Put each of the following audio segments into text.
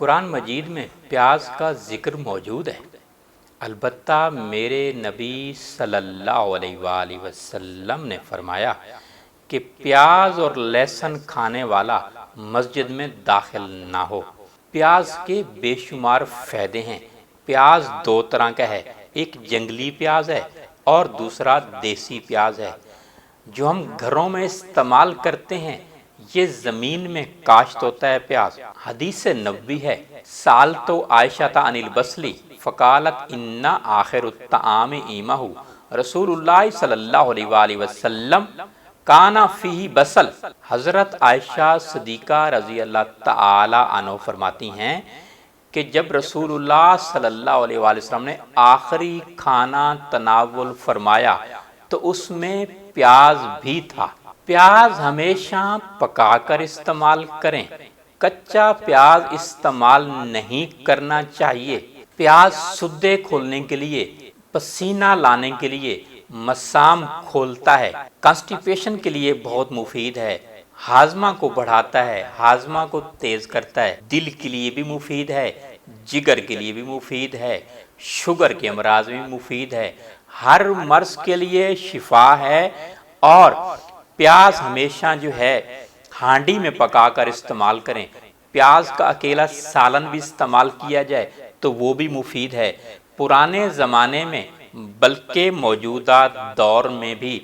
قرآن مجید میں پیاز کا ذکر موجود ہے، البتہ میرے نبی صلی اللہ علیہ وآلہ وسلم نے فرمایا کہ پیاز اور لہسن کھانے والا مسجد میں داخل نہ ہو۔ پیاز کے بے شمار فائدے ہیں۔ پیاز دو طرح کا ہے، ایک جنگلی پیاز ہے اور دوسرا دیسی پیاز ہے۔ جو ہم گھروں میں استعمال کرتے ہیں یہ زمین میں کاشت ہوتا ہے پیاز۔ حدیث نبوی ہے، سألت عائشۃ عن البصل فقالت ان آخر الطعام ایمہ، رسول اللہ صلی اللہ علیہ وآلہ وسلم کانا فیہ بصل۔ حضرت عائشہ صدیقہ رضی اللہ تعالی عنہ فرماتی ہیں کہ جب رسول اللہ صلی اللہ علیہ وآلہ وسلم نے آخری کھانا تناول فرمایا تو اس میں پیاز بھی تھا۔ پیاز ہمیشہ پکا کر استعمال کریں، کچا پیاز استعمال نہیں کرنا چاہیے۔ پیاز سدے کھولنے کے لیے، پسینہ لانے کے لیے، مسام کھولتا ہے، کانسٹیپیشن کے لیے بہت مفید ہے، ہاضمہ کو بڑھاتا ہے، ہاضمہ کو تیز کرتا ہے، دل کے لیے بھی مفید ہے، جگر کے لیے بھی مفید ہے، شوگر کے امراض میں مفید ہے، ہر مرض کے لیے شفا ہے۔ اور پیاز ہمیشہ جو ہے ہانڈی میں پکا کر استعمال کریں۔ پیاز کا اکیلا سالن بھی استعمال کیا جائے تو وہ بھی مفید ہے۔ پرانے زمانے میں بلکہ موجودہ دور میں بھی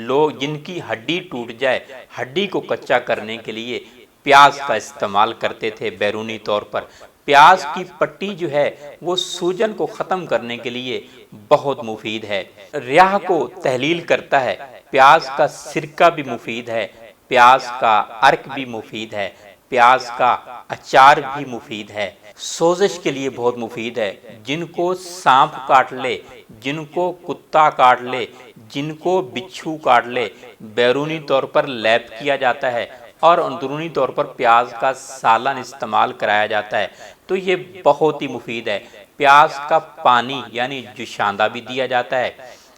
لوگ جن کی ہڈی ٹوٹ جائے، ہڈی کو کچا کرنے کے لیے پیاز کا استعمال کرتے تھے بیرونی طور پر۔ پیاز کی پٹی جو ہے وہ سوجن کو ختم کرنے کے لیے بہت مفید ہے، ریح کو تحلیل کرتا ہے۔ پیاز کا سرکہ بھی مفید ہے، پیاز کا عرق بھی مفید ہے، پیاز کا اچار بھی مفید ہے، سوزش کے لیے بہت مفید ہے۔ جن کو سانپ کاٹ لے، جن کو کتا کاٹ لے، جن کو بچھو کاٹ لے، بیرونی طور پر لیپ کیا جاتا ہے اور اندرونی طور پر پیاز کا سالن استعمال کرایا جاتا ہے، تو یہ بہت ہی مفید ہے۔ پیاز کا پانی یعنی جوشاندہ بھی دیا جاتا ہے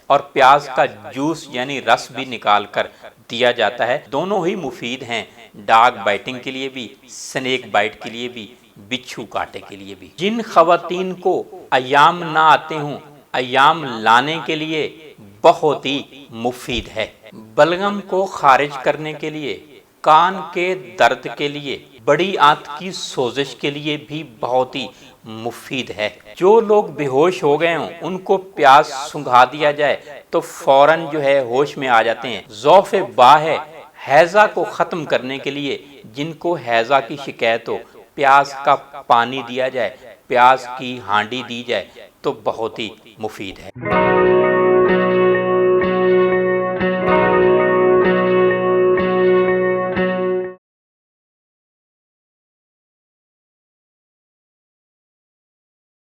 اور پیاز کا جوس یعنی رس بھی نکال کر دیا جاتا ہے۔ دونوں ہی مفید ہیں، ڈاگ بائٹنگ کے لیے بھی، سنیک بائٹ کے لیے بھی، بچھو کاٹے کے لیے بھی۔ جن خواتین کو ایام نہ آتے ہوں، ایام لانے کے لیے بہت ہی مفید ہے۔ بلغم کو خارج کرنے کے لیے، کان کے درد کے لیے، بڑی آنت کی سوزش کے لیے بھی بہت ہی مفید ہے۔ جو لوگ بے ہوش ہو گئے ہوں ان کو پیاز سنگھا دیا جائے تو فوراً جو ہے ہوش میں آ جاتے ہیں۔ ضعف با ہے، حیضہ کو ختم کرنے کے لیے جن کو حیضہ کی شکایت ہو، پیاز کا پانی دیا جائے، پیاز کی ہانڈی دی جائے تو بہت ہی مفید ہے۔